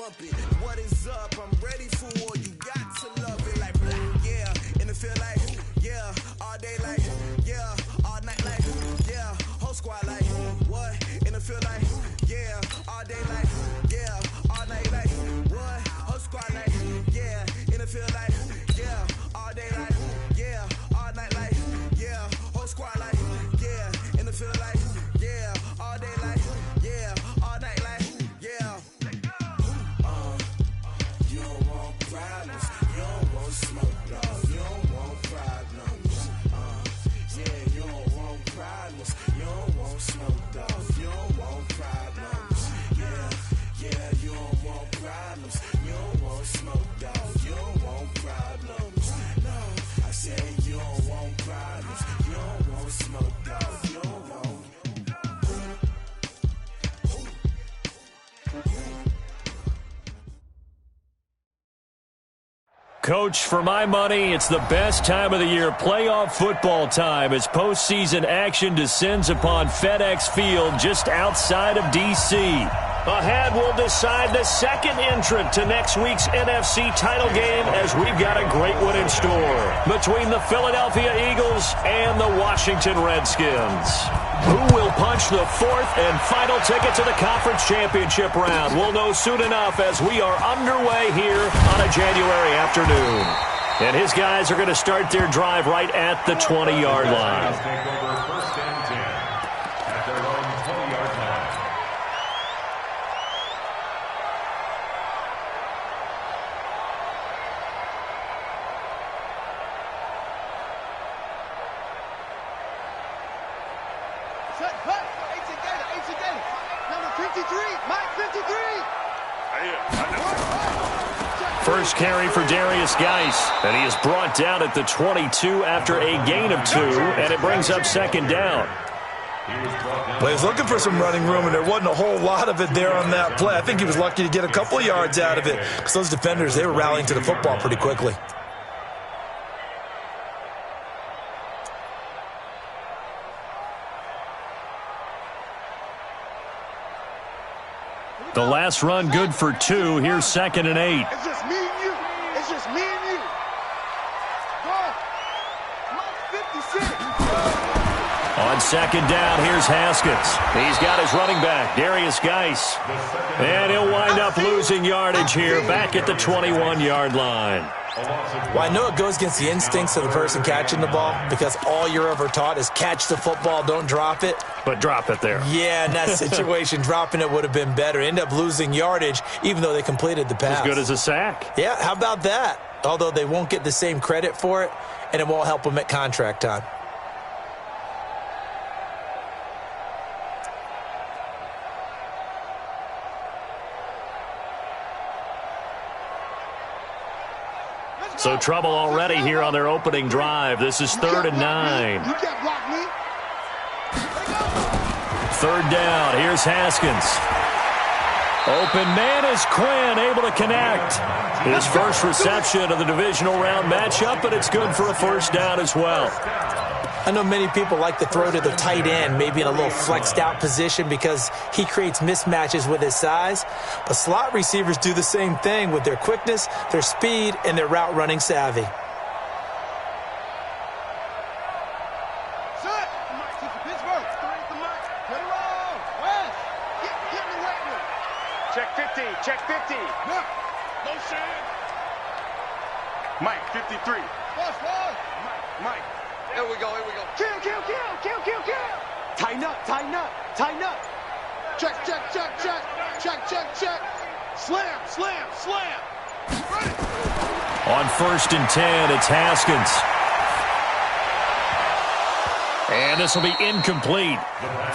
bump it. What is up? I'm ready for war. You got to love it. Like, yeah. In the field, like, yeah. All day, like, yeah. All night, like, yeah. Whole squad, like, what? In the field, like, yeah. All day, like, yeah. All night, like, what? Whole squad, like, yeah. In the field, like, yeah. All day, like, yeah. All night, like, yeah. Whole squad, like, yeah. In the field, like, yeah. All day, like, yeah. All night, like, yeah. You don't want problems. You don't want smoke, dog. You don't want problems. Yeah, you don't want problems. You don't want smoke, dog. You don't want problems. Yeah, you don't want problems. You don't want smoke, dog. You don't want problems. No, I said you don't want problems. You don't want smoke, dog. You don't want. Coach, for my money, it's the best time of the year, playoff football time, as postseason action descends upon FedEx Field just outside of D.C. Ahead, we'll decide the second entrant to next week's NFC title game, as we've got a great one in store between the Philadelphia Eagles and the Washington Redskins. Who will punch the fourth and final ticket to the conference championship round? We'll know soon enough as we are underway here on a January afternoon. And his guys are going to start their drive right at the 20-yard line. Take over first and 10 at their own 20-yard line. Set, cut, 18 Gator, number 53, Mike 53. First carry for Darius Geis, and he is brought down at the 22 after a gain of 2, and it brings up second down. Well, he was looking for some running room, and there wasn't a whole lot of it there on that play. I think he was lucky to get a couple of yards out of it, because those defenders, they were rallying to the football pretty quickly. The last run good for 2. Here's second and 8. It's just me and you. It's just me and you. Go. Mike 56. On second down, here's Haskins. He's got his running back, Darius Geis. And he'll wind up losing yardage here, back at the 21-yard line. Well, I know it goes against the instincts of the person catching the ball, because all you're ever taught is catch the football, don't drop it. But drop it there. Yeah, in that situation, dropping it would have been better. End up losing yardage, even though they completed the pass. As good as a sack. Yeah, how about that? Although they won't get the same credit for it, and it won't help them at contract time. So trouble already here on their opening drive. This is 3rd and 9. You can't block me. Third down. Here's Haskins. Open man is Quinn, able to connect. His first reception of the divisional round matchup, but it's good for a first down as well. I know many people like to throw to the tight end, maybe in a little flexed out position, because he creates mismatches with his size. But slot receivers do the same thing with their quickness, their speed, and their route running savvy. Set. Mike to Pittsburgh. Three to Mike. Get it on. West. Get me right now. Check 50. Check 50. No. No shit. Mike, 53. Boss. Mike. Here we go. Kill. Tighten up. Check. Slam. Ready. On 1st and 10, it's Haskins. And this will be incomplete.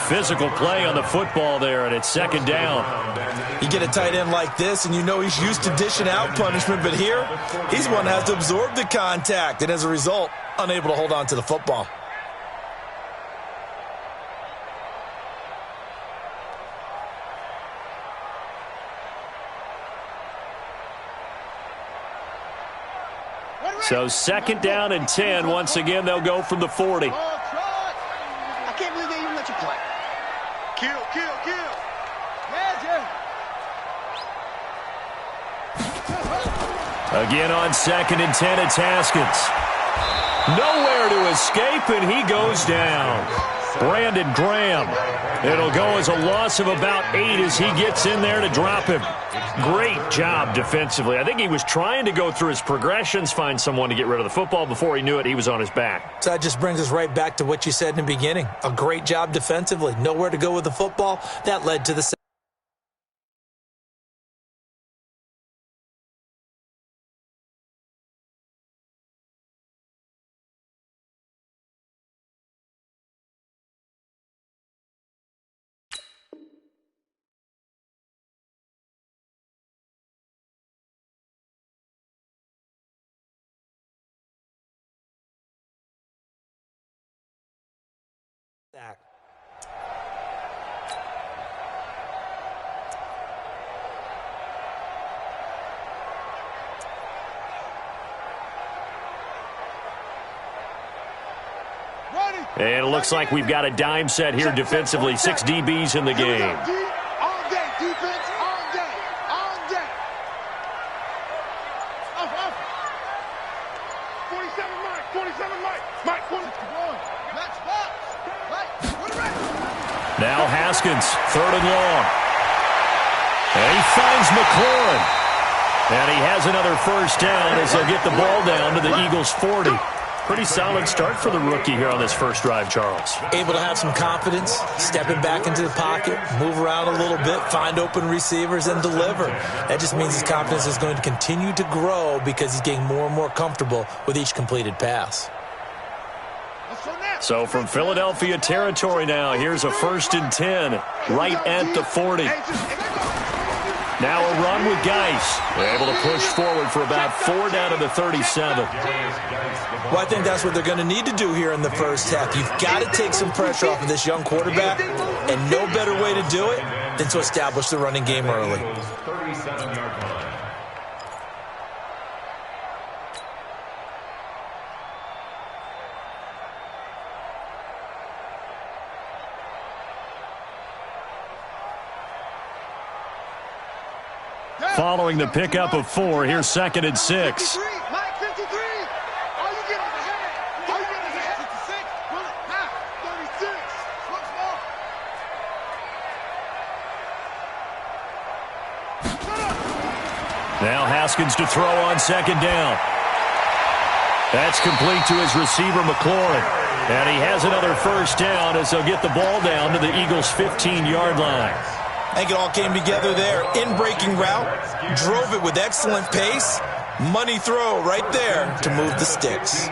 Physical play on the football there, and it's second down. You get a tight end like this, and you know he's used to dishing out punishment, but here, he's one that has to absorb the contact, and as a result, unable to hold on to the football. So second down and 10. Once again, they'll go from the 40. I can't believe they even let you play. Kill. Yeah. Again on 2nd and 10, it's Haskins. Nowhere to escape, and he goes down. Brandon Graham. It'll go as a loss of about 8 as he gets in there to drop him. Great job defensively. I think he was trying to go through his progressions, find someone to get rid of the football. Before he knew it, he was on his back. So that just brings us right back to what you said in the beginning. A great job defensively. Nowhere to go with the football. That led to the sack. And it looks like we've got a dime set here defensively. 6 DBs in the game. All day, defense, all day, all day. Up. 47 Mike, 47 Mike. Mike, 41. Match box. Mike, put it right. Now Haskins, 3rd and long. And he finds McLaurin. And he has another first down as they'll get the ball down to the Eagles' 40. Pretty solid start for the rookie here on this first drive, Charles. Able to have some confidence, stepping back into the pocket, move around a little bit, find open receivers, and deliver. That just means his confidence is going to continue to grow because he's getting more and more comfortable with each completed pass. So from Philadelphia territory now, here's a 1st and 10, right at the 40. Now a run with Geis. They're able to push forward for about 4 down to the 37. Well, I think that's what they're going to need to do here in the first half. You've got to take some pressure off of this young quarterback, and no better way to do it than to establish the running game early. 37-yard line. Following the pickup of 4, here's 2nd and 6. Mike, 53. All you get is a head. All you get is a head. 56. Run it. Half. 36. Once more. Now Haskins to throw on 2nd down. That's complete to his receiver, McLaurin. And he has another first down as they'll get the ball down to the Eagles' 15-yard line. I think it all came together there. In-breaking route, drove it with excellent pace. Money throw right there to move the sticks.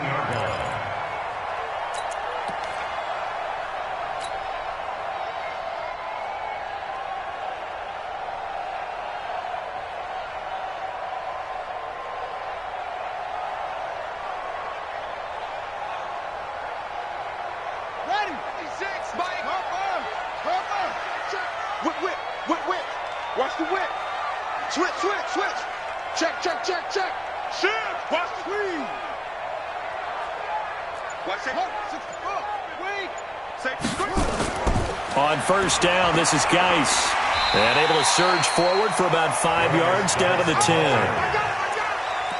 Ready. 56. Mike. Hopper. Check. Whip. Watch the whip. Switch. Check. Shift. Watch the screen. Watch it. Wait. Safety. On first down, this is Geis. And able to surge forward for about 5 yards down to the 10.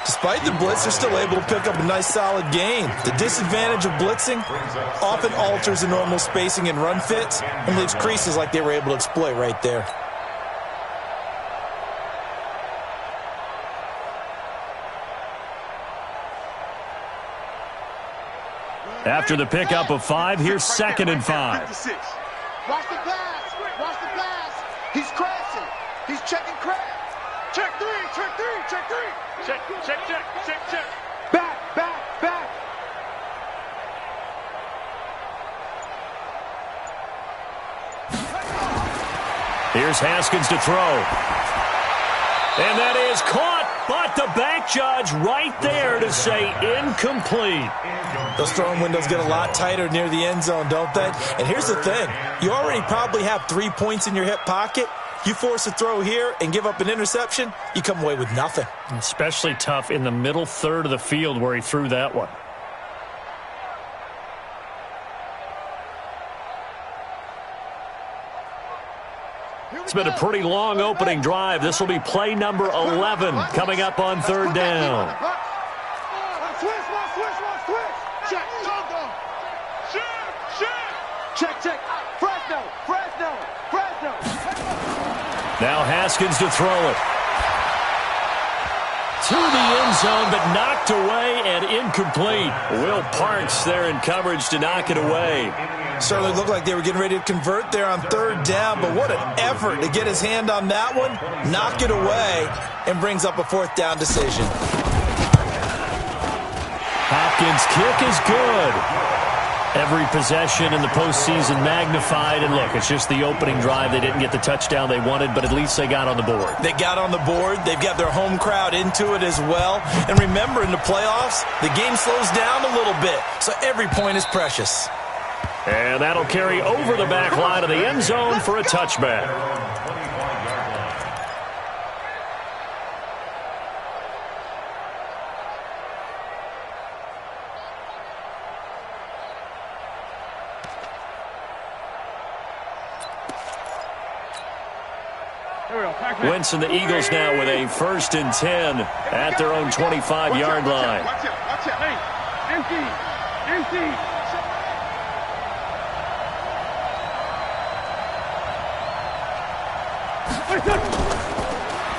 Despite the blitz, they're still able to pick up a nice solid gain. The disadvantage of blitzing often alters the normal spacing and run fits and leaves creases like they were able to exploit right there. After the pickup of 5, here's 2nd and 5. 56. Watch the pass. He's crashing. He's checking crash. Check three. Check. Back. Here's Haskins to throw. And that is caught, but the back judge right there to say incomplete. Those throwing windows get a lot tighter near the end zone, don't they? And here's the thing. You already probably have 3 points in your hip pocket. You force a throw here and give up an interception, you come away with nothing. Especially tough in the middle third of the field where he threw that one. It's been a pretty long opening drive. This will be play number 11 coming up on third down. Check. Fresno. Now Haskins to throw it. To the end zone, but knocked away and incomplete. Will Parks there in coverage to knock it away. Certainly looked like they were getting ready to convert there on third down, but what an effort to get his hand on that one, knock it away, and brings up a fourth down decision. Hopkins' kick is good. Every possession in the postseason magnified, and look, it's just the opening drive. They didn't get the touchdown they wanted, but at least they got on the board. They got on the board. They've got their home crowd into it as well. And remember, in the playoffs, the game slows down a little bit, so every point is precious. And that'll carry over the back line of the end zone for a touchback. Wentz and the Eagles now with a 1st and 10 at their own 25-yard line. Watch it. Hey, empty.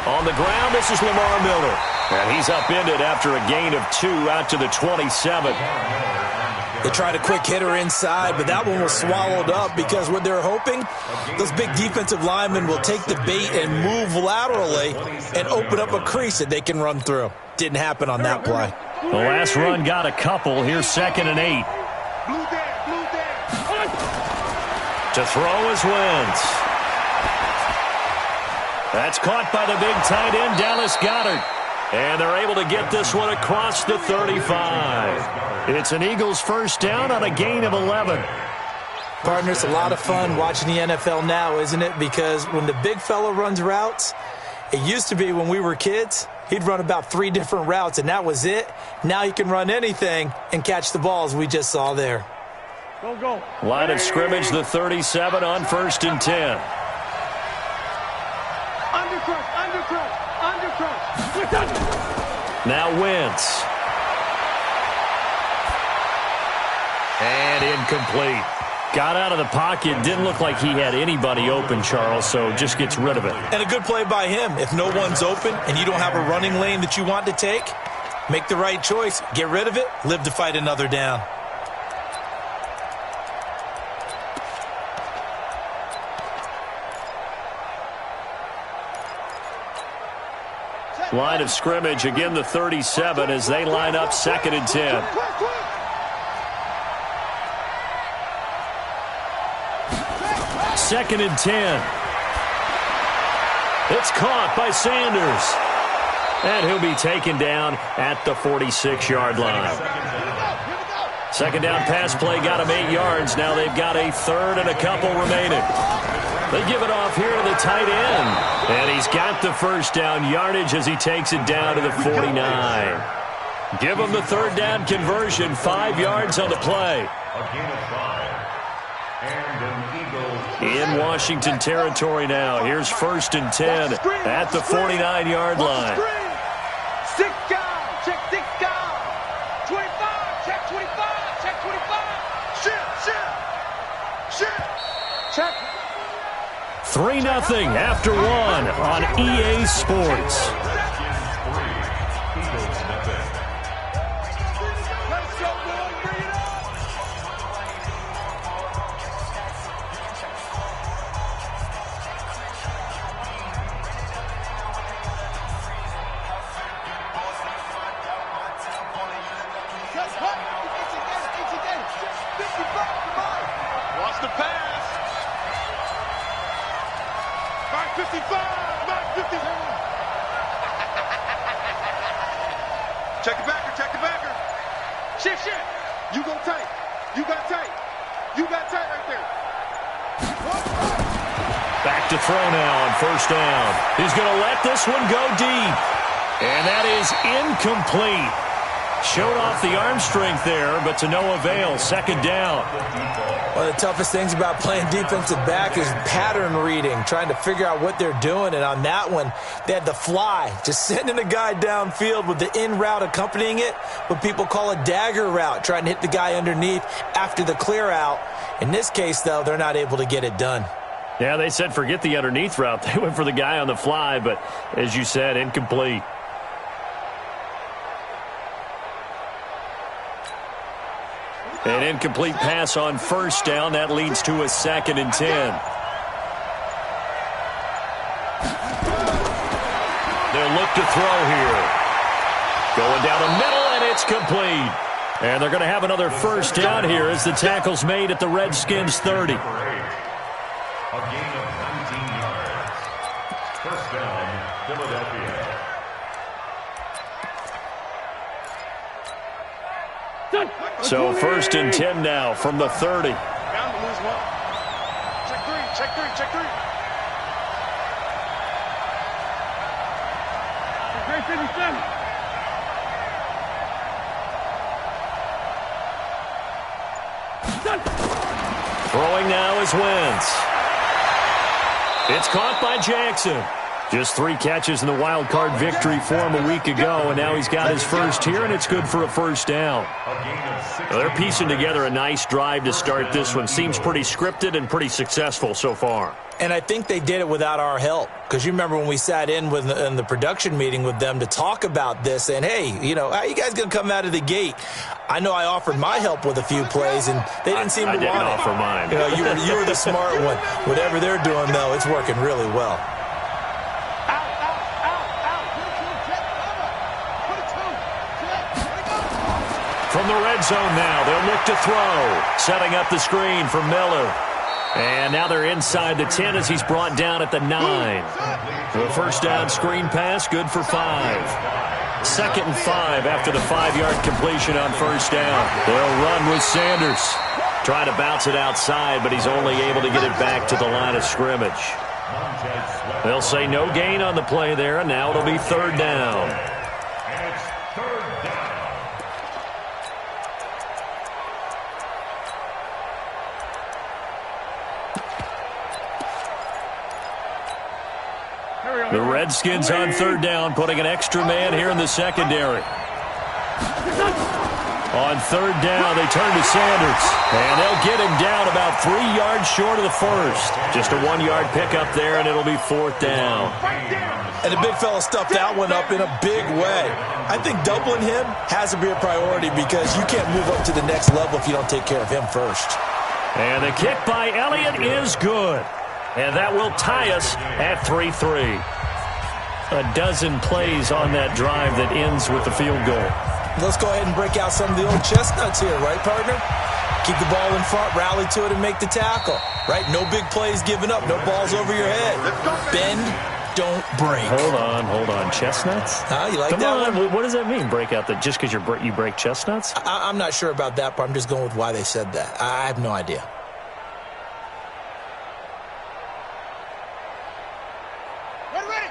On the ground, this is Lamar Miller. And he's upended after a gain of 2 out to the 27. They tried a quick hitter inside, but that one was swallowed up because what they're hoping, those big defensive linemen will take the bait and move laterally and open up a crease that they can run through. Didn't happen on that play. The last run got a couple. Here's 2nd and 8. To throw is Wentz. That's caught by the big tight end, Dallas Goedert. And they're able to get this one across the 35. It's an Eagles 1st down on a gain of 11. Partner, it's a lot of fun watching the NFL now, isn't it? Because when the big fella runs routes, it used to be when we were kids, he'd run about 3 different routes, and that was it. Now he can run anything and catch the balls we just saw there. Go. Line of scrimmage, the 37 on 1st and 10. Undercrush. Now Wentz. And incomplete. Got out of the pocket. Didn't look like he had anybody open, Charles, so just gets rid of it. And a good play by him. If no one's open and you don't have a running lane that you want to take, make the right choice. Get rid of it. Live to fight another down. Line of scrimmage, again the 37 as they line up 2nd and 10. Second and 10. It's caught by Sanders. And he'll be taken down at the 46-yard line. 2nd down pass play got him 8 yards. Now they've got a 3rd and a couple remaining. They give it off here to the tight end. And he's got the 1st down yardage as he takes it down to the 49. Give him the 3rd down conversion. 5 yards on the play. A gain of 5. And an Eagle. In Washington territory now. Here's 1st and 10 at the 49-yard line. 6 guys. Check 6 guys. 25. Check 25. Check 25. Shit. Check. 3-0 after 1 on EA Sports. Watch the pass. Mark 55. Mark 50. Check the backer. Shit. You go tight. You got tight right there. Back to throw now on 1st down. He's going to let this one go deep. And that is incomplete. Showed off the arm strength there, but to no avail. Second down. One of the toughest things about playing defensive back is pattern reading, trying to figure out what they're doing. And on that one, they had the fly, just sending a guy downfield with the in route accompanying it, what people call a dagger route, trying to hit the guy underneath after the clear out. In this case, though, they're not able to get it done. Yeah, they said forget the underneath route. They went for the guy on the fly, but as you said, incomplete. An incomplete pass on first down. That leads to a 2nd and 10. They'll look to throw here. Going down the middle, and it's complete. And they're going to have another first down here as the tackle's made at the Redskins' 30. A gain of 19 yards. First down, Philadelphia. So 1st and 10 now from the 30. Bound to lose one. Check three, check three, check three. Great 57. Throwing now is Wentz. It's caught by Jackson. Just 3 catches in the wild card victory for him a week ago, and now he's got his first here, and it's good for a first down. Well, they're piecing together a nice drive to start this one. Seems pretty scripted and pretty successful so far. And I think they did it without our help. Because you remember when we sat in the production meeting with them to talk about this, and hey, you know, how are you guys going to come out of the gate? I know I offered my help with a few plays, and they didn't seem to want it. I didn't offer mine. You know, you were the smart one. Whatever they're doing, though, it's working really well. From the red zone now, they'll look to throw. Setting up the screen for Miller. And now they're inside the 10 as he's brought down at the 9. The first down screen pass, good for 5. 2nd and 5 after the 5-yard completion on first down. They'll run with Sanders. Trying to bounce it outside, but he's only able to get it back to the line of scrimmage. They'll say no gain on the play there, and now it'll be 3rd down. The Redskins on 3rd down, putting an extra man here in the secondary. On 3rd down, they turn to Sanders, and they'll get him down about 3 yards short of the first. Just a 1-yard pickup there, and it'll be 4th down. And the big fella stuffed that one up in a big way. I think doubling him has to be a priority because you can't move up to the next level if you don't take care of him first. And the kick by Elliott is good. And that will tie us at 3-3. A dozen plays on that drive that ends with the field goal. Let's go ahead and break out some of the old chestnuts here, right, partner? Keep the ball in front, rally to it, and make the tackle, right? No big plays given up, no balls over your head. Bend, don't break. Hold on. Chestnuts? You like Come that on. one? What does that mean, break out? Just because you break chestnuts? I'm not sure about that, but I'm just going with why they said that. I have no idea.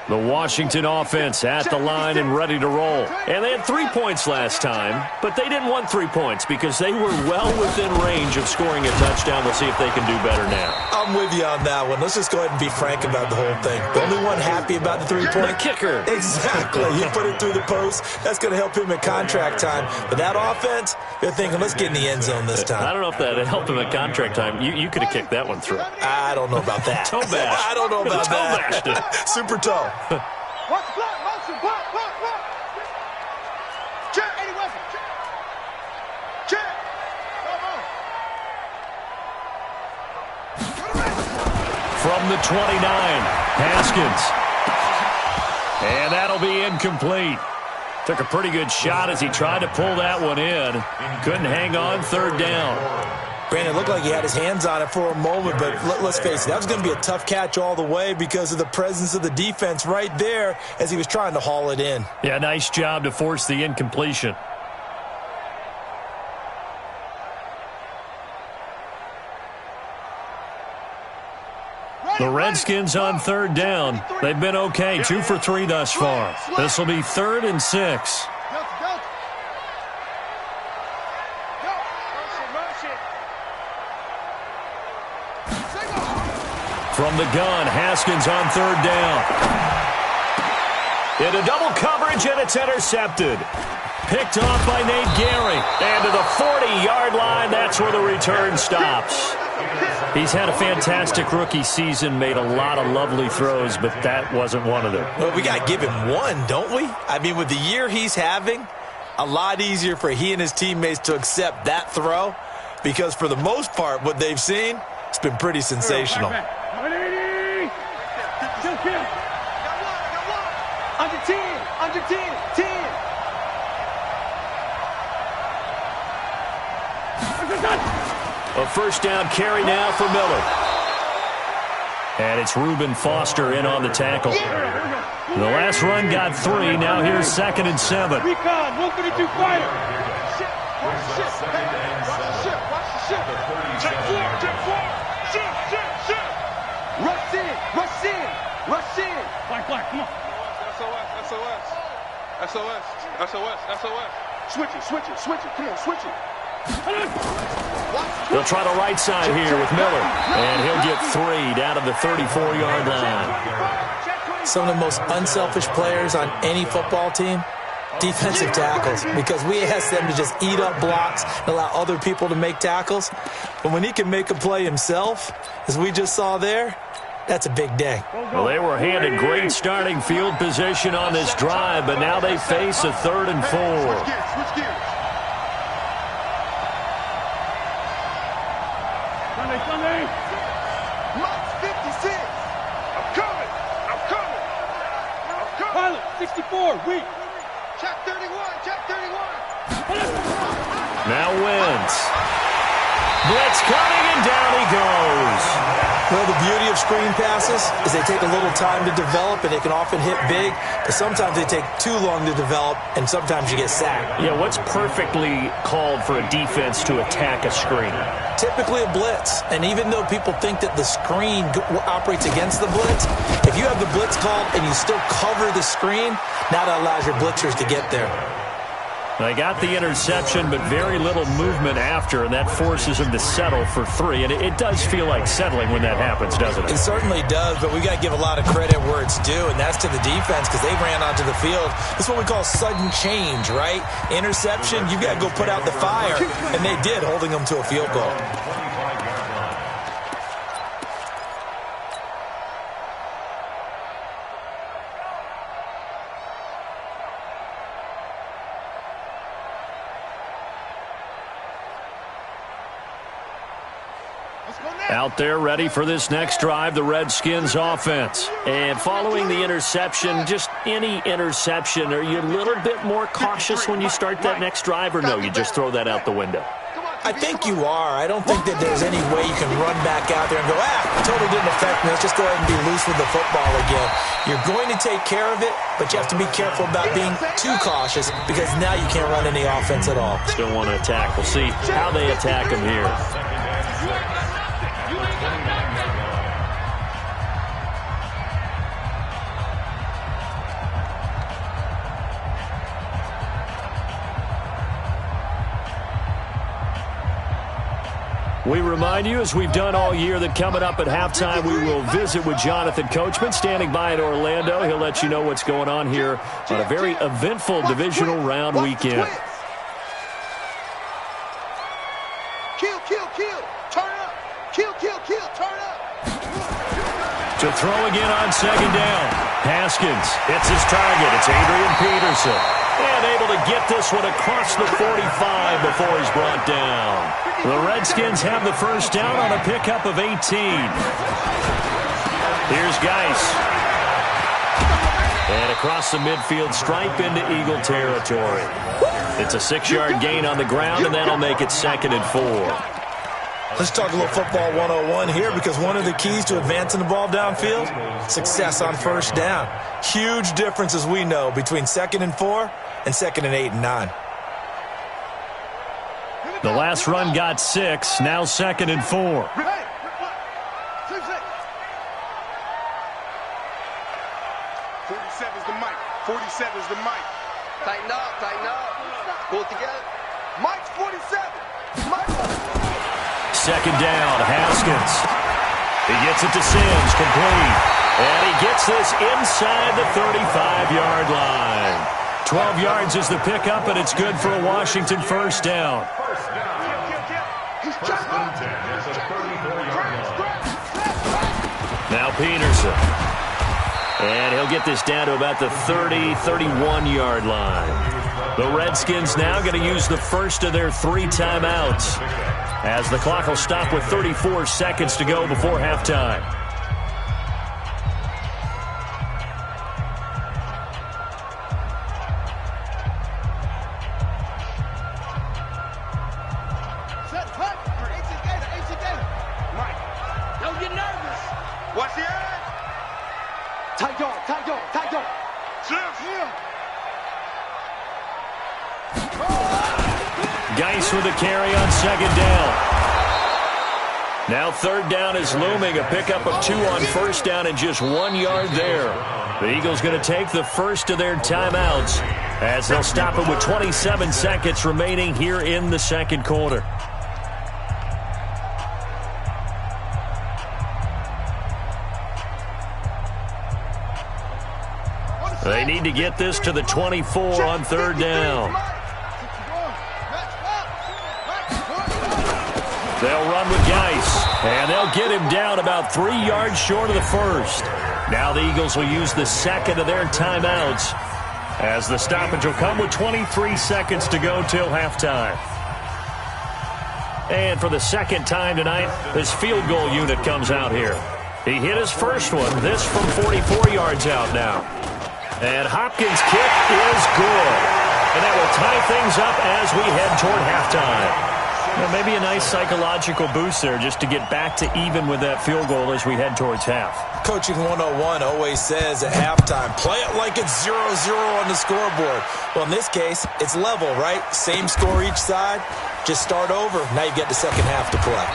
The Washington offense at the line and ready to roll. And they had 3 points last time, but they didn't want 3 points because they were well within range of scoring a touchdown. We'll see if they can do better now. I'm with you on that one. Let's just go ahead and be frank about the whole thing. The only one happy about the 3-point kicker. Exactly. He put it through the post. That's going to help him at contract time. But that offense, they're thinking, let's get in the end zone this time. I don't know if that helped him at contract time. You could have kicked that one through. I don't know about that. Toe bash. I don't know about that. Toe bashed it. Super toe. Watch the block, motion, block. Check, 80 West. Check. Come on. From the 29, Haskins. And that'll be incomplete. Took a pretty good shot as he tried to pull that one in. Couldn't hang on, 3rd down. Brandon, it looked like he had his hands on it for a moment, but let's face it, that was going to be a tough catch all the way because of the presence of the defense right there as he was trying to haul it in. Yeah, nice job to force the incompletion. The Redskins on 3rd down. They've been okay, 2 for 3 thus far. This will be 3rd and 6. From the gun, Haskins on third down. Into double coverage, and it's intercepted. Picked off by Nate Gehring. And to the 40-yard line, that's where the return stops. He's had a fantastic rookie season, made a lot of lovely throws, but that wasn't one of them. Well, we got to give him one, don't we? I mean, with the year he's having, a lot easier for he and his teammates to accept that throw because for the most part, what they've seen, it's been pretty sensational. Under 10, under 10, 10. A first down carry now for Miller. And it's Reuben Foster in on the tackle. The last run got 3. Now here's 2nd and 7. Recon, 152 fire. Shit, watch the shit. Hey, watch the shit, watch the shit. Check 4. Shit. Rush in, rush in, rush in. Black, come on. SOS. Switch it. Come on, switch it. They'll try the right side here with Miller. And he'll get 3 down to the 34-yard line. Some of the most unselfish players on any football team, defensive tackles, because we ask them to just eat up blocks and allow other people to make tackles. But when he can make a play himself, as we just saw there, that's a big day. Well, they were handed great starting field position on this drive, but now they face a 3rd and 4. Switch gears. Sunday. Mike's 56. I'm coming. Pilot, 64, weak. Check 31. Now wins. Blitz coming, and down he goes. Well, the beauty of screen passes is they take a little time to develop, and they can often hit big, but sometimes they take too long to develop, and sometimes you get sacked. Yeah, what's perfectly called for a defense to attack a screen? Typically a blitz, and even though people think that the screen operates against the blitz, if you have the blitz called and you still cover the screen, now that allows your blitzers to get there. They got the interception, but very little movement after, and that forces them to settle for 3. And it does feel like settling when that happens, doesn't it? It certainly does, but we got to give a lot of credit where it's due, and that's to the defense because they ran onto the field. This is what we call sudden change, right? Interception, you got to go put out the fire, and they did, holding them to a field goal. Out there ready for this next drive, the Redskins offense. And following the interception, just any interception, are you a little bit more cautious when you start that next drive, or no, you just throw that out the window? I think you are. I don't think that there's any way you can run back out there and go, totally didn't affect me. Let's just go ahead and be loose with the football again. You're going to take care of it, but you have to be careful about being too cautious because now you can't run any offense at all. Still want to attack. We'll see how they attack him here. We remind you, as we've done all year, that coming up at halftime, we will visit with Jonathan Coachman, standing by in Orlando. He'll let you know what's going on here on a very eventful divisional round weekend. Kill, turn up. Kill, turn up. To throw again on 2nd down. Haskins hits his target. It's Adrian Peterson. And able to get this one across the 45 before he's brought down. The Redskins have the first down on a pickup of 18. Here's Geis. And across the midfield stripe into Eagle territory. It's a 6-yard gain on the ground, and that'll make it 2nd and 4. Let's talk a little football 101 here because one of the keys to advancing the ball downfield, success on first down. Huge difference, as we know, between 2nd and 4 and 2nd and 8 and 9. The last run got 6, now 2nd and 4. 47's the mic. 47's the mic. Tighten up. Pull it together. Mike's 47. Mike. 2nd down, Haskins. He gets it to Sims, complete. And he gets this inside the 35-yard line. 12 yards is the pickup, and it's good for a Washington first down. First and 10 is a 34-yard line. Now Peterson. And he'll get this down to about the 30, 31-yard line. The Redskins now going to use the first of their 3 timeouts, as the clock will stop with 34 seconds to go before halftime. Watch the end. Tight dog, tight dog, tight dog. Geis with a carry on second down. Now third down is looming. A pickup of 2 on first down and just 1 yard there. The Eagles going to take the first of their timeouts, as they'll stop it with 27 seconds remaining here in the second quarter. They need to get this to the 24 on third down. They'll run with Geis, and they'll get him down about 3 yards short of the first. Now the Eagles will use the second of their timeouts, as the stoppage will come with 23 seconds to go till halftime. And for the second time tonight, this field goal unit comes out here. He hit his first one, this from 44 yards out now. And Hopkins' kick is good. And that will tie things up as we head toward halftime. Well, maybe a nice psychological boost there just to get back to even with that field goal as we head towards half. Coaching 101 always says at halftime, play it like it's 0-0 on the scoreboard. Well, in this case, it's level, right? Same score each side. Just start over. Now you get the second half to play.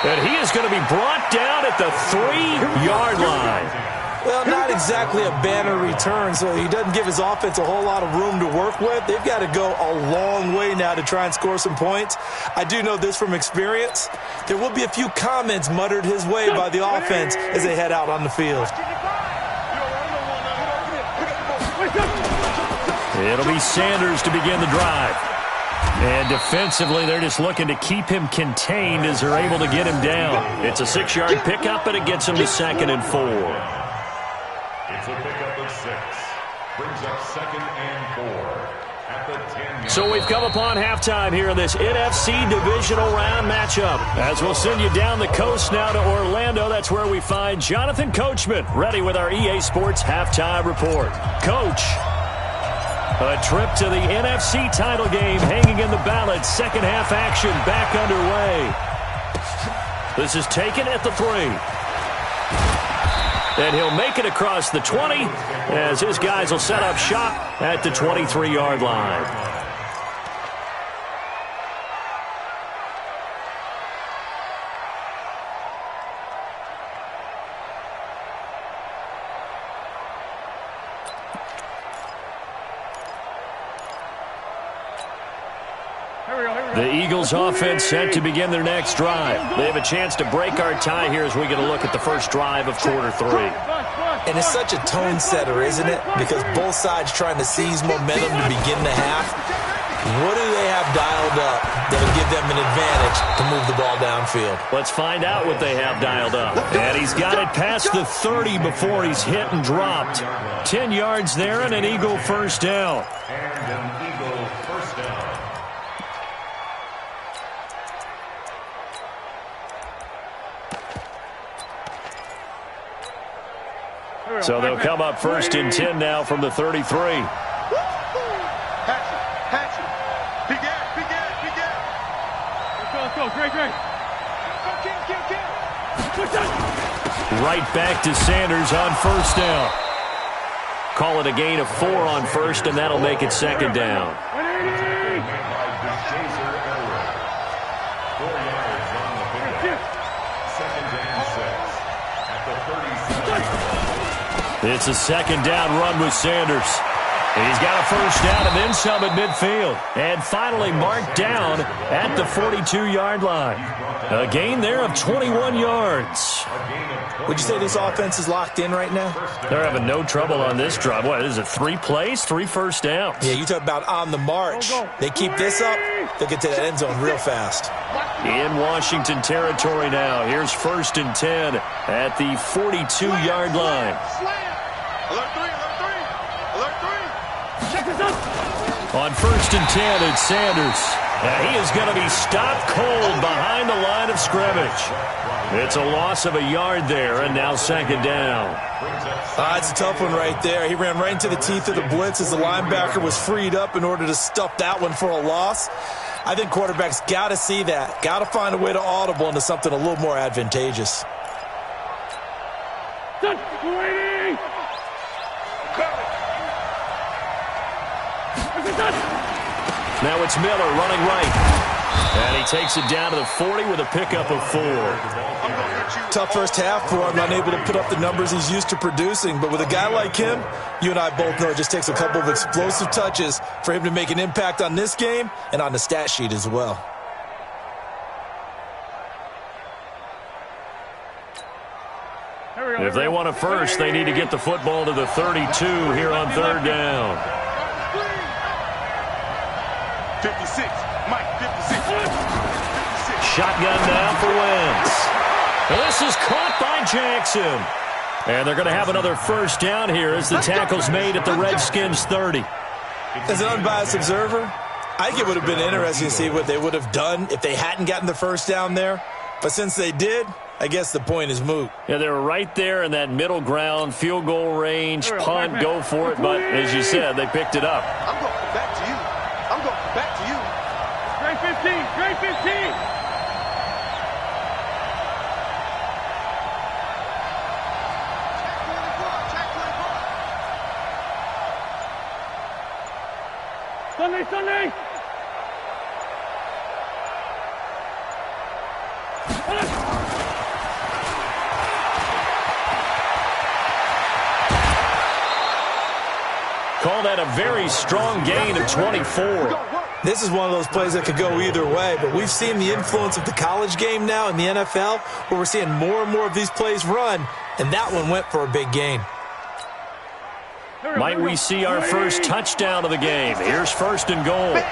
And he is going to be brought down at the 3-yard line. Well, not exactly a banner return, so he doesn't give his offense a whole lot of room to work with. They've got to go a long way now to try and score some points. I do know this from experience. There will be a few comments muttered his way by the offense as they head out on the field. It'll be Sanders to begin the drive. And defensively, they're just looking to keep him contained as they're able to get him down. It's a 6-yard pickup, and it gets him to 2nd and 4. It's a pickup of 6. Brings up 2nd and 4 at the 10-yard. So we've come upon halftime here in this NFC divisional round matchup. As we'll send you down the coast now to Orlando, that's where we find Jonathan Coachman, ready with our EA Sports halftime report. Coach, a trip to the NFC title game hanging in the balance. Second half action back underway. This is taken at the 3. And he'll make it across the 20 as his guys will set up shop at the 23-yard line. The Eagles offense set to begin their next drive. They have a chance to break our tie here as we get a look at the first drive of quarter 3. And it's such a tone setter, isn't it? Because both sides trying to seize momentum to begin the half. What do they have dialed up that'll give them an advantage to move the ball downfield? Let's find out what they have dialed up. And he's got it past the 30 before he's hit and dropped. 10 yards there and an Eagle first down. And an Eagle first down. So they'll come up 1st and 10 now from the 33. Hatchet. Begin. Let's go. Great. Right back to Sanders on first down. Call it a gain of 4 on first, and that'll make it 2nd down. 4 yards on the pickup. 2nd and 6 at the 37. It's a 2nd down run with Sanders. He's got a first down and then some at midfield. And finally marked down at the 42-yard line. A gain there of 21 yards. Would you say this offense is locked in right now? They're having no trouble on this drive. What is it, 3 plays, 3 first downs? Yeah, you talk about on the march. They keep this up, they'll get to that end zone real fast. In Washington territory now. Here's 1st and 10 at the 42-yard line. Alert 3, alert 3, alert 3. Check this up. On 1st and 10, it's Sanders. And he is going to be stopped cold behind the line of scrimmage. It's a loss of a yard there, and now 2nd down. It's a tough one right there. He ran right into the teeth of the blitz as the linebacker was freed up in order to stuff that one for a loss. I think quarterbacks got to see that. Got to find a way to audible into something a little more advantageous. Now it's Miller running right. And he takes it down to the 40 with a pickup of 4. Tough first half for him, unable to put up the numbers he's used to producing. But with a guy like him, you and I both know it just takes a couple of explosive touches for him to make an impact on this game and on the stat sheet as well. If they want a first, they need to get the football to the 32 here on 3rd down. 56, Mike, 56. Shotgun now for Wentz. This is caught by Jackson. And they're going to have another first down here as the tackle's made at the Redskins' 30. As an unbiased observer, I think it would have been interesting to see what they would have done if they hadn't gotten the first down there. But since they did, I guess the point is moot. Yeah, they were right there in that middle ground, field goal range, punt, go for it. But as you said, they picked it up. I'm going back to you. I'm going back to you. Straight 15, straight 15. Sunday! Call that a very strong gain of 24. This is one of those plays that could go either way, but we've seen the influence of the college game now in the NFL, where we're seeing more and more of these plays run, and that one went for a big gain. Might we see our first touchdown of the game? Here's 1st and goal. Check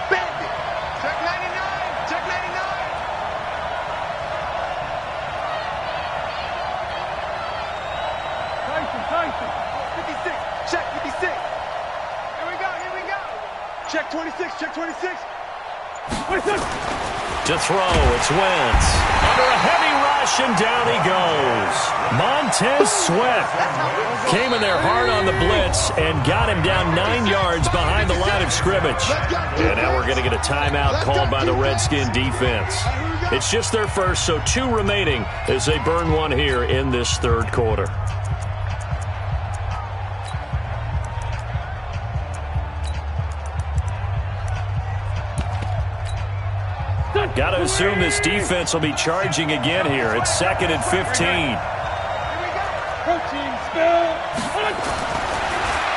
99, check 99. Tyson. 56, check 56. Here we go. Check 26, check 26. To throw, it's Wentz. Under a heavy rush, and down he goes. Montez Sweat came in there hard on the blitz and got him down 9 yards behind the line of scrimmage. And now we're going to get a timeout called by the Redskin defense. It's just their first, so 2 remaining as they burn one here in this 3rd quarter. Got to assume this defense will be charging again here. It's 2nd and 15.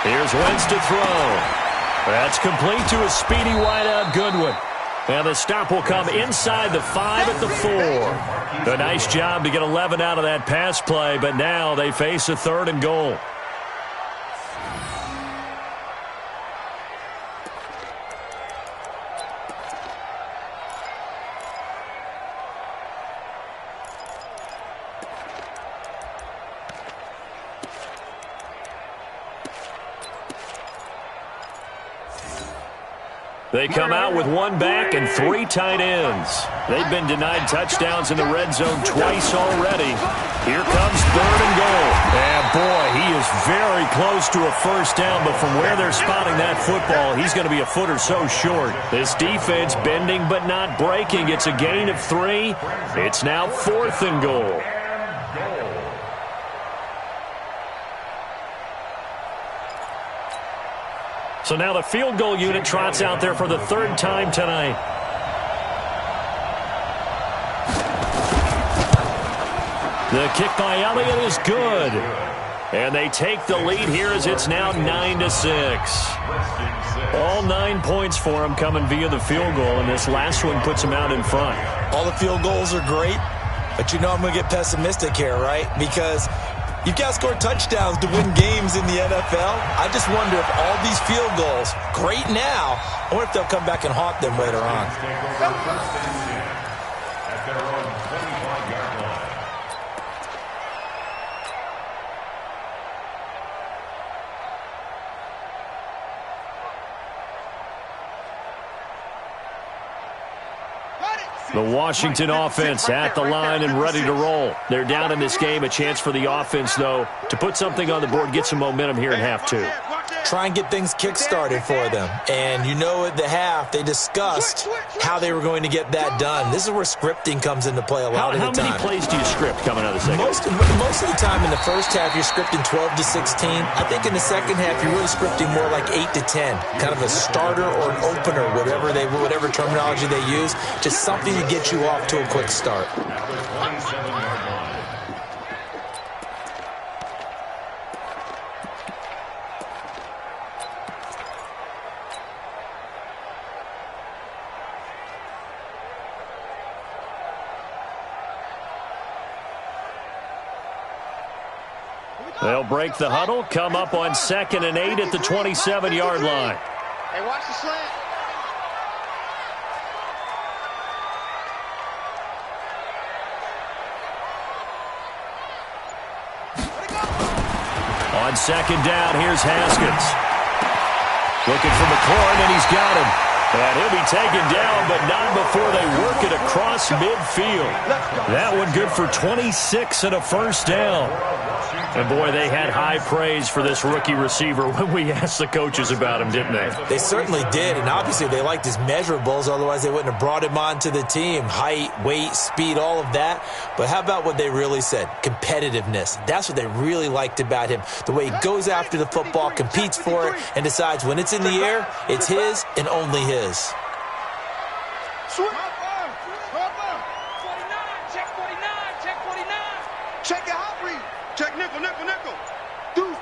Here's Wentz to throw. That's complete to a speedy wideout Goodwin. And the stop will come inside the 5 at the 4. A nice job to get 11 out of that pass play, but now they face a 3rd and goal. They come out with 1 back and 3 tight ends. They've been denied touchdowns in the red zone twice already. Here comes 3rd and goal. And boy, he is very close to a first down, but from where they're spotting that football, he's going to be a foot or so short. This defense bending but not breaking. It's a gain of 3. It's now 4th and goal. So now the field goal unit trots out there for the 3rd time tonight. The kick by Elliott is good. And they take the lead here as it's now 9-6. All 9 points for them coming via the field goal, and this last one puts them out in front. All the field goals are great, but you know I'm going to get pessimistic here, right? Because you've got to score touchdowns to win games in the NFL. I just wonder if all these field goals, great now, I wonder if they'll come back and haunt them later on. At their own 25-yard line. The Washington offense at the line and ready to roll. They're down in this game. A chance for the offense, though, to put something on the board, get some momentum here in half two. Try and get things kick-started for them. And you know at the half, they discussed how they were going to get that done. This is where scripting comes into play a lot of the time. How many plays do you script coming out of the second? Most of the time in the first half, you're scripting 12 to 16. I think in the second half, you're really scripting more like 8 to 10. Kind of a starter or an opener, whatever terminology they use. Just something to get you off to a quick start. At the 27-yard line. They'll break the huddle, come up on 2nd and 8 at the 27-yard line. Hey, watch the slant. On 2nd down, here's Haskins. Looking for McLaurin, and he's got him. And he'll be taken down, but not before they work it across midfield. That one good for 26 and a first down. And, boy, they had high praise for this rookie receiver when we asked the coaches about him, didn't they? They certainly did, and obviously they liked his measurables. Otherwise, they wouldn't have brought him onto the team. Height, weight, speed, all of that. But how about what they really said? Competitiveness. That's what they really liked about him. The way he goes after the football, competes for it, and decides when it's in the air, it's his and only his. Check your hot read. Check nickel, nickel, nickel. Deuce.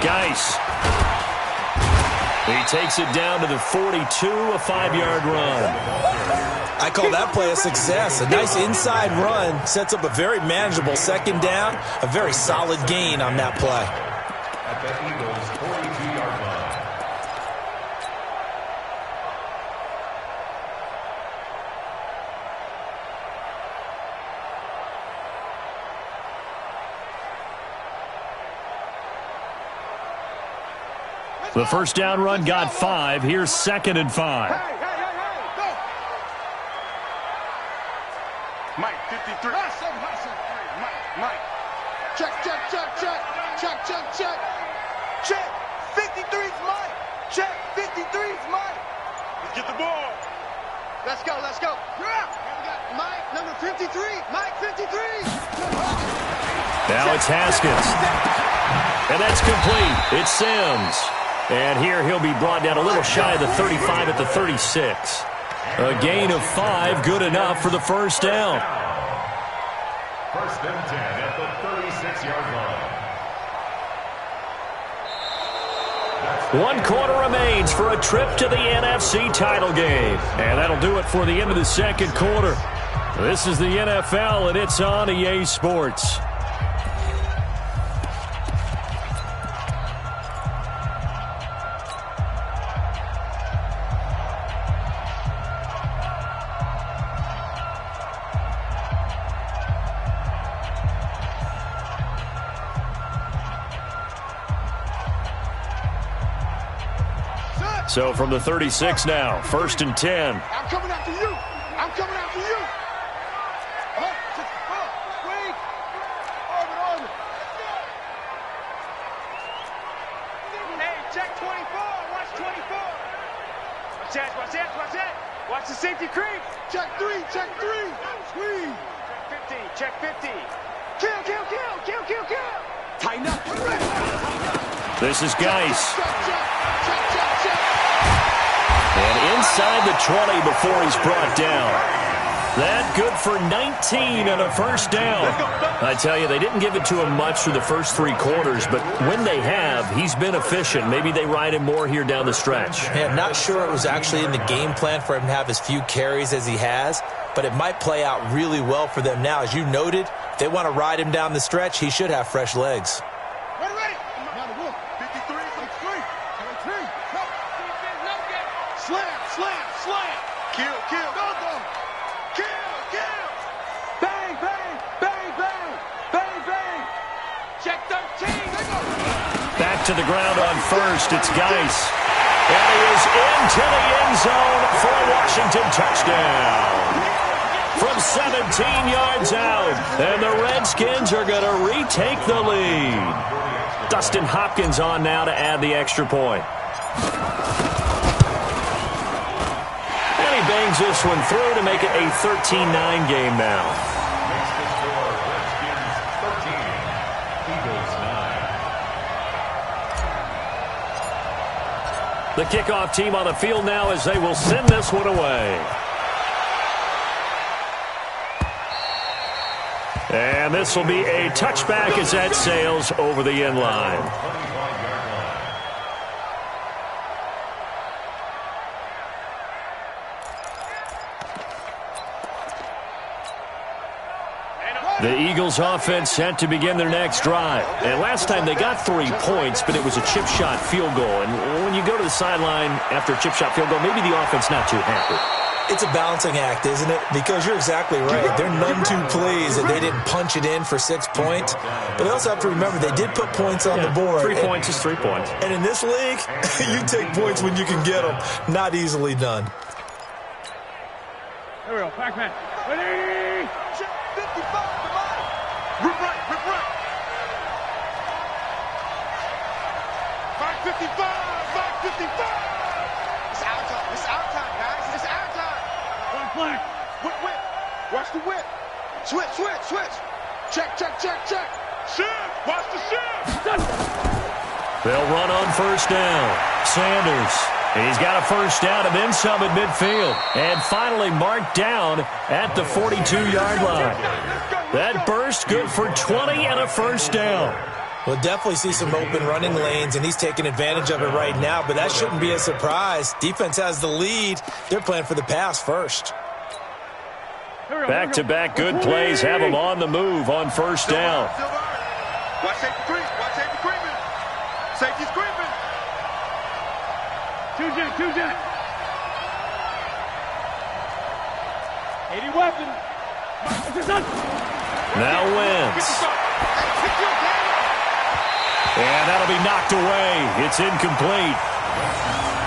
Geis. He takes it down to the 42, a 5-yard run. I call that play a success. A nice inside run sets up a very manageable 2nd down. A very solid gain on that play. At the Eagles' 42-yard line. The first down run got 5. Here's 2nd and 5. Hey, go. Mike, 53. Mike. Check. Check. 53's Mike. Check. 53's Mike. Let's get the ball. Let's go. Yeah. Mike, number 53. Mike, 53. Now it's Haskins. And that's complete. It's Sims. And here he'll be brought down a little shy of the 35 at the 36. A gain of 5, good enough for the first down. 1st and 10 at the 36-yard line. 1 quarter remains for a trip to the NFC title game. And that'll do it for the end of the 2nd quarter. This is the NFL, and it's on EA Sports. So from the 36 now, 1st and 10. I'm coming after you. Wait. Orbit. Hey, check 24. Watch 24. Watch that. Watch the safety creep. Check 3. Squeeze. Check 50. Kill. Tighten up. This is Geis. And inside the 20 before he's brought down. That good for 19 and a first down. I tell you, they didn't give it to him much through the first 3 quarters, but when they have, he's been efficient. Maybe they ride him more here down the stretch. Yeah, I'm not sure it was actually in the game plan for him to have as few carries as he has, but it might play out really well for them now. As you noted, if they want to ride him down the stretch, he should have fresh legs. Ready. 53, 23. Slam. Kill. Go. Kill. Bang. Check 13. Back to the ground on first. It's Geis. And he is into the end zone for a Washington touchdown. From 17 yards out. And the Redskins are going to retake the lead. Dustin Hopkins on now to add the extra point. And he bangs this one through to make it a 13-9 game now. Makes the score Redskins 13, Eagles 9. The kickoff team on the field now as they will send this one away. And this will be a touchback as that sails over the end line. The Eagles offense set to begin their next drive. And last time they got 3 points, but it was a chip shot field goal. And when you go to the sideline after a chip shot field goal, maybe the offense not too happy. It's a balancing act, isn't it? Because you're exactly right. They're none too pleased that they didn't punch it in for 6 points. But they also have to remember they did put points on the board. 3 points is 3 points. And in this league, you take points when you can get them. Not easily done. Here we go. Back man. Ready? 55. Rip right. 555. It's our time, guys. It's our time. One flag. Whip. Watch the whip. Switch. Check. Shift. Watch the shift. They'll run on first down. Sanders. He's got a first down and then some at midfield. And finally marked down at the 42-yard line. That burst good for 20 and a first down. We'll definitely see some open running lanes, and he's taking advantage of it right now, but that shouldn't be a surprise. Defense has the lead. They're playing for the pass first. Back-to-back good plays have them on the move on first down. Watch safety creeping. Safety's creeping. Two jet. 80 weapon. Now wins. And that'll be knocked away. It's incomplete.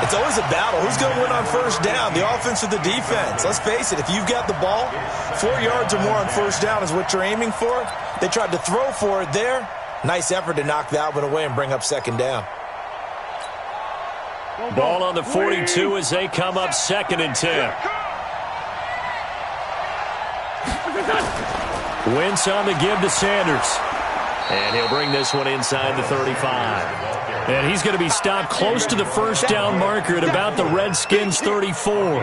It's always a battle. Who's going to win on first down, the offense or the defense? Let's face it, if you've got the ball, 4 yards or more on first down is what you're aiming for. They tried to throw for it there. Nice effort to knock that one away and bring up second down. Ball on the 42 as they come up 2nd and 10. Wentz on the give to Sanders. And he'll bring this one inside the 35. And he's going to be stopped close to the first down marker at about the Redskins' 34.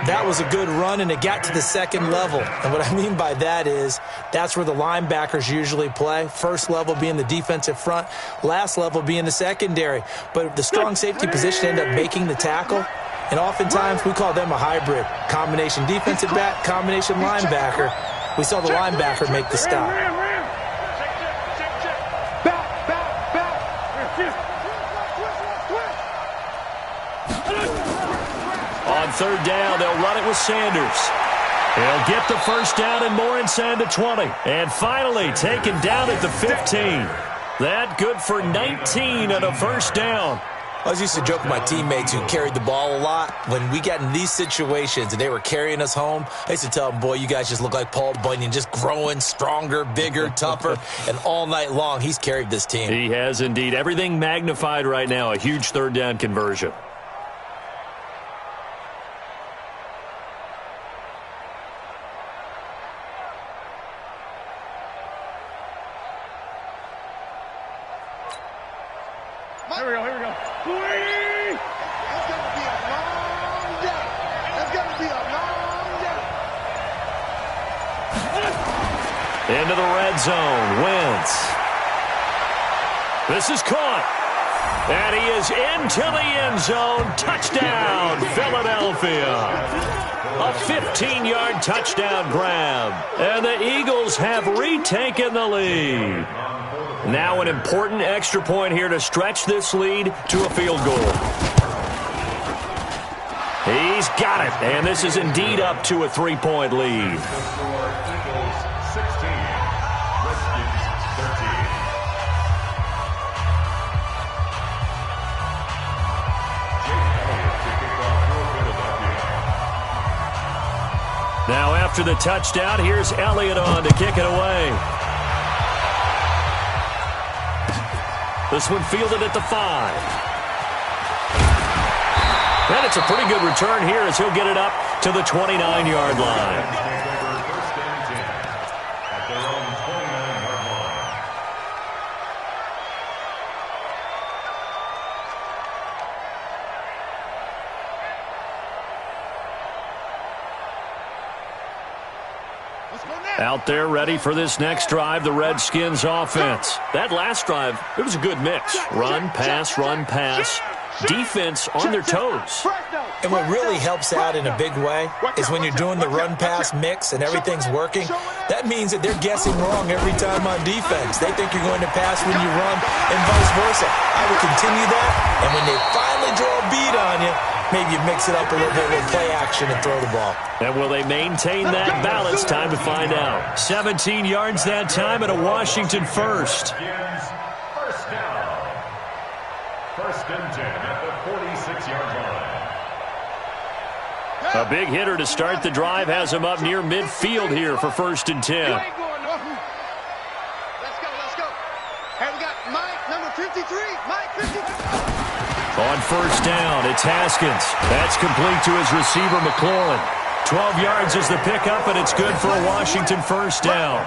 That was a good run, and it got to the second level. And what I mean by that is that's where the linebackers usually play. First level being the defensive front, last level being the secondary. But the strong safety position ended up making the tackle. And oftentimes we call them a hybrid. Combination defensive back, combination linebacker. We saw the linebacker make the stop. On third down, they'll run it with Sanders. He'll get the first down and more inside the 20. And finally taken down at the 15. That good for 19 and a first down. I was used to joke with my teammates who carried the ball a lot. When we got in these situations and they were carrying us home, I used to tell them, boy, you guys just look like Paul Bunyan, just growing stronger, bigger, tougher. And all night long, he's carried this team. He has indeed. Everything magnified right now, a huge third down conversion. Here we go. That's going to be a long day. into the red zone. Wentz. This is caught. And he is into the end zone. Touchdown, Philadelphia. A 15-yard touchdown grab. And the Eagles have retaken the lead. Now an important extra point here to stretch this lead to a field goal. He's got it. And this is indeed up to a 3-point lead. Eagles 16, Redskins 13. Now after the touchdown, here's Elliott on to kick it away. This one fielded at the 5. And it's a pretty good return here as he'll get it up to the 29-yard line. First and 10 at their own 29-yard line. Out there ready for this next drive, the Redskins offense. That last drive, it was a good mix. Run, pass, defense on their toes. And what really helps out in a big way is when you're doing the run-pass mix and everything's working, that means that they're guessing wrong every time on defense. They think you're going to pass when you run and vice versa. I would continue that, and when they finally draw a beat on you, maybe you mix it up a little bit with play action and throw the ball. And will they maintain that balance? Time to find out. 17 yards that time and a Washington first. First down. First and 10 at the 46-yard line. A big hitter to start the drive has him up near midfield here for first and 10. Let's go. Hey, we got Mike, number 53. Mike, 53. On first down, it's Haskins. That's complete to his receiver, McLaurin. 12 yards is the pickup, and it's good for a Washington first down.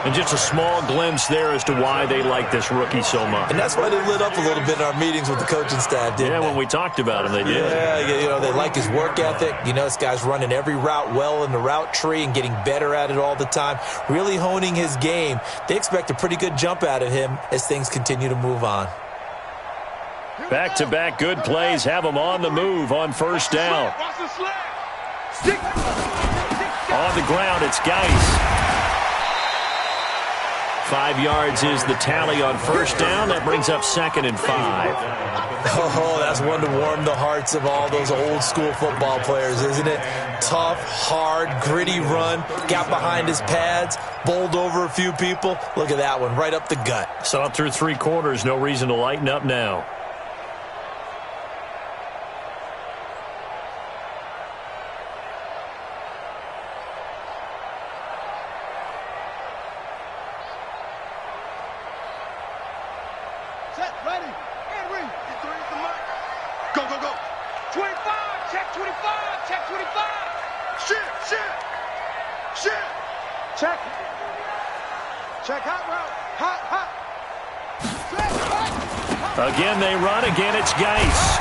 And just a small glimpse there as to why they like this rookie so much. And that's why they lit up a little bit in our meetings with the coaching staff, didn't they? When we talked about him, they did. Yeah, they like his work ethic. This guy's running every route well in the route tree and getting better at it all the time, really honing his game. They expect a pretty good jump out of him as things continue to move on. Back-to-back good plays have him on the move on first down. On the ground, it's Geis. 5 yards is the tally on first down. That brings up second and 5. Oh, that's one to warm the hearts of all those old-school football players, isn't it? Tough, hard, gritty run. Got behind his pads, bowled over a few people. Look at that one, right up the gut. Saw it through 3 quarters. No reason to lighten up now. Again, they run. Again, it's Geis.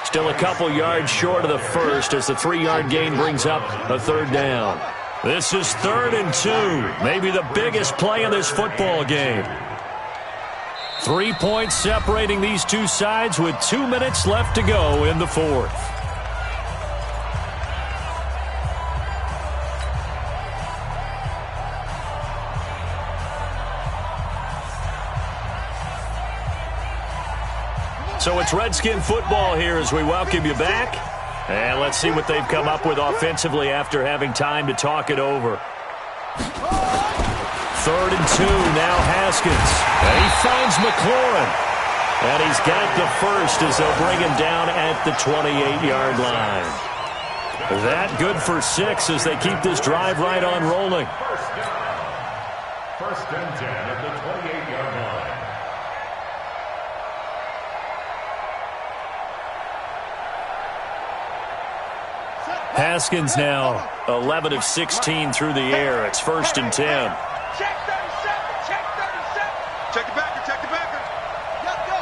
Still a couple yards short of the first as the 3-yard gain brings up a third down. This is 3rd and 2. Maybe the biggest play in this football game. 3 points separating these two sides with 2 minutes left to go in the fourth. So it's Redskin football here as we welcome you back. And let's see what they've come up with offensively after having time to talk it over. 3rd and 2, now Haskins. And he finds McLaurin. And he's got the first as they'll bring him down at the 28-yard line. That good for 6 as they keep this drive right on rolling. First and 10 at the 28-yard line. Haskins now 11 of 16 through the air. It's 1st and 10. Check 37. Check 37. Check the backer. Check the backer. Go.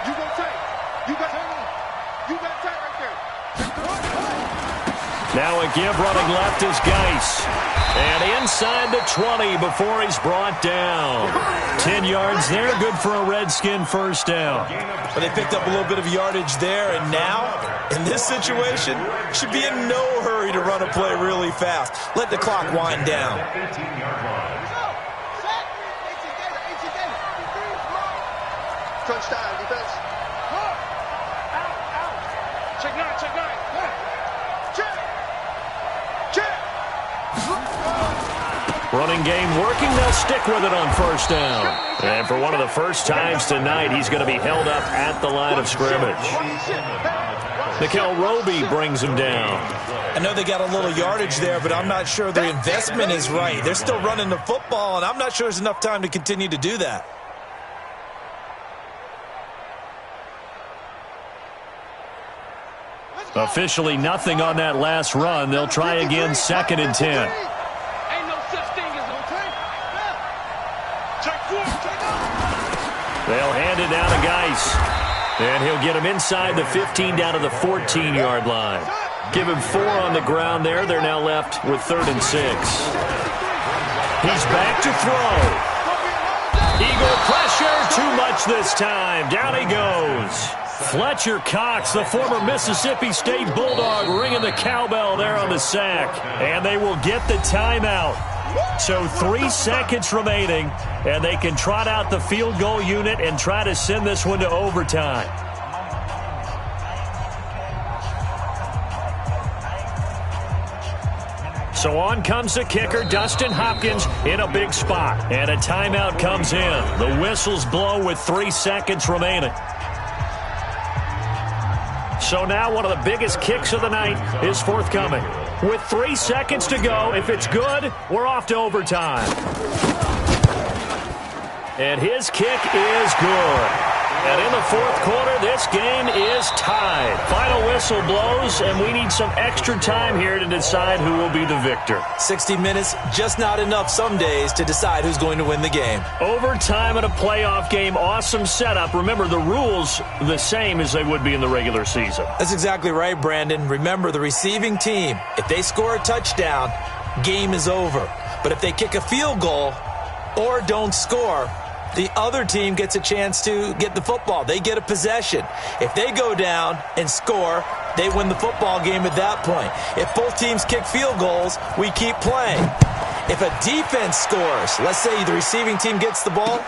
You go tight. You got tight right there. Now a give running left is Geis. And inside the 20 before he's brought down. 10 yards there, good for a Redskin first down. But they picked up a little bit of yardage there, and now, in this situation, should be in no hurry to run a play really fast. Let the clock wind down. Touchdown, defense. Check nine, check nine. Check. Check. Running game working, they'll stick with it on first down. And for one of the first times tonight, he's going to be held up at the line of scrimmage. Nikel Roby brings him down. I know they got a little yardage there, but I'm not sure their investment is right. They're still running the football, and I'm not sure there's enough time to continue to do that. Officially nothing on that last run. They'll try again, 2nd and 10. Ain't no such thing as check 4. They'll hand it down to Geis. And he'll get him inside the 15 down to the 14-yard line. Give him 4 on the ground there. They're now left with 3rd and 6. He's back to throw. Eagle pressure, too much this time. Down he goes. Fletcher Cox, the former Mississippi State Bulldog, ringing the cowbell there on the sack. And they will get the timeout. So 3 seconds remaining, and they can trot out the field goal unit and try to send this one to overtime. So on comes the kicker, Dustin Hopkins, in a big spot. And a timeout comes in. The whistles blow with 3 seconds remaining. So now one of the biggest kicks of the night is forthcoming. With 3 seconds to go, if it's good, we're off to overtime. And his kick is good. And in the 4th quarter, this game is tied. Final whistle blows, and we need some extra time here to decide who will be the victor. 60 minutes, just not enough some days to decide who's going to win the game. Overtime in a playoff game, awesome setup. Remember, the rules the same as they would be in the regular season. That's exactly right, Brandon. Remember, the receiving team, if they score a touchdown, game is over. But if they kick a field goal or don't score, the other team gets a chance to get the football. They get a possession. If they go down and score, they win the football game at that point. If both teams kick field goals, we keep playing. If a defense scores, let's say the receiving team gets the ball,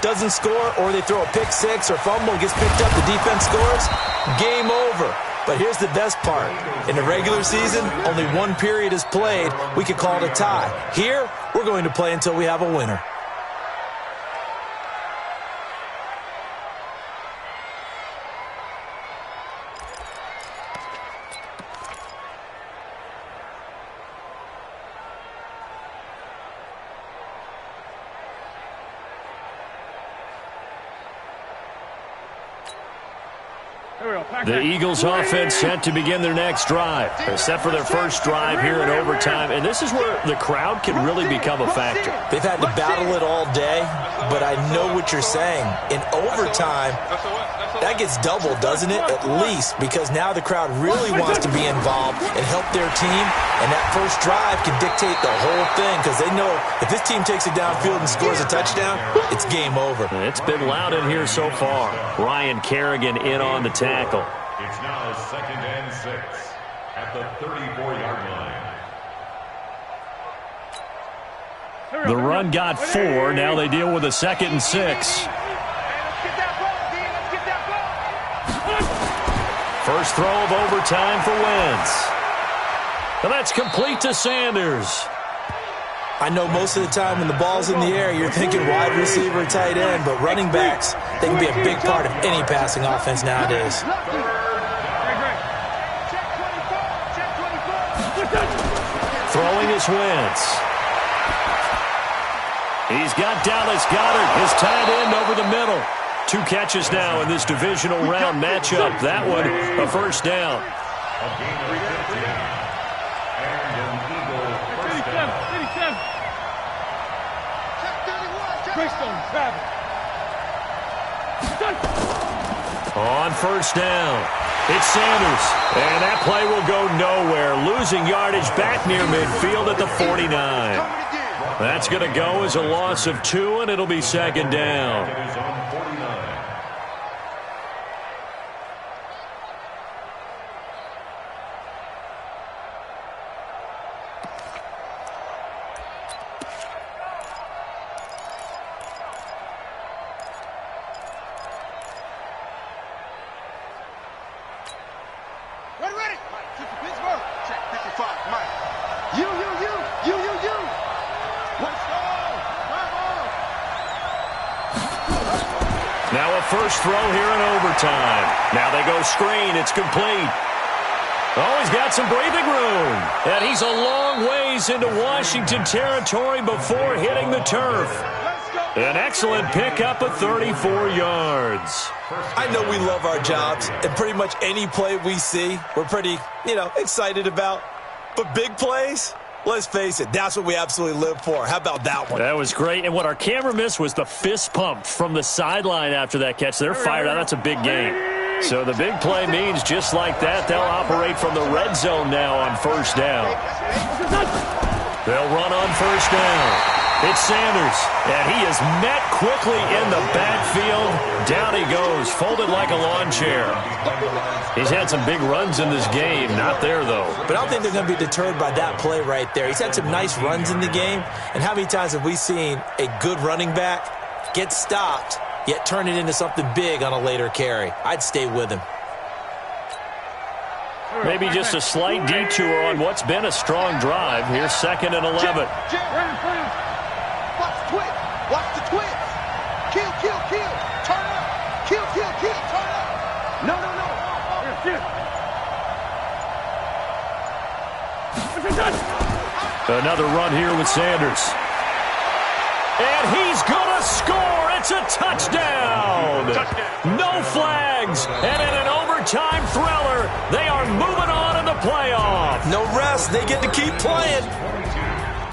doesn't score, or they throw a pick six or fumble, gets picked up, the defense scores, game over. But here's the best part. In the regular season, only 1 period is played. We could call it a tie. Here, we're going to play until we have a winner. The Eagles offense set to begin their next drive, except for their first drive here in overtime. And this is where the crowd can really become a factor. They've had to battle it all day, but I know what you're saying. In overtime, that gets doubled, doesn't it? At least, because now the crowd really wants to be involved and help their team. And that first drive can dictate the whole thing, because they know if this team takes it downfield and scores a touchdown, it's game over. It's been loud in here so far. Ryan Kerrigan in on the tackle. It's now 2nd and 6 at the 34-yard line. The run got 4. Now they deal with a 2nd and 6. First throw of overtime for Wentz. And that's complete to Sanders. I know most of the time when the ball's in the air, you're thinking wide receiver, tight end, but running backs, they can be a big part of any passing offense nowadays. Throwing is Wentz. He's got Dallas Goedert, his tight end, over the middle. 2 catches now in this divisional round matchup. That one, a first down. A gain of 15. And an Eagle first down. On first down, it's Sanders. And that play will go nowhere. Losing yardage back near midfield at the 49. That's going to go as a loss of 2, and it'll be second down. Now a first throw here in overtime. Now they go screen. It's complete. Oh, he's got some breathing room. And he's a long ways into Washington territory before hitting the turf. An excellent pickup of 34 yards. I know we love our jobs, and pretty much any play we see, we're pretty, excited about. But big plays, let's face it, that's what we absolutely live for. How about that one? That was great. And what our camera missed was the fist pump from the sideline after that catch. They're fired out. That's a big game. So the big play means just like that, they'll operate from the red zone now on first down. They'll run on first down. It's Sanders, and he is met quickly in the backfield. Down he goes, folded like a lawn chair. He's had some big runs in this game. Not there, though. But I don't think they're going to be deterred by that play right there. He's had some nice runs in the game. And how many times have we seen a good running back get stopped, yet turn it into something big on a later carry? I'd stay with him. Maybe just a slight detour on what's been a strong drive. Here's 2nd and 11. Watch the twins. Kill, kill, kill. Turn up. Kill, kill, kill. Turn up. No. Another run here with Sanders. And he's going to score. It's a touchdown. No flags. And in an overtime thriller, they are moving on in the playoff. No rest. They get to keep playing.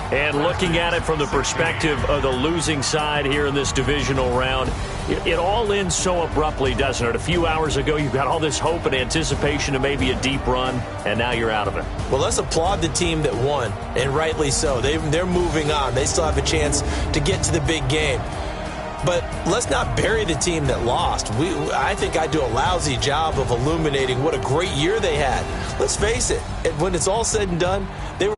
And looking at it from the perspective of the losing side here in this divisional round, it all ends so abruptly, doesn't it? A few hours ago, you've got all this hope and anticipation of maybe a deep run, and now you're out of it. Well, let's applaud the team that won, and rightly so. They're moving on. They still have a chance to get to the big game. But let's not bury the team that lost. I think I do a lousy job of illuminating what a great year they had. Let's face it, when it's all said and done, they were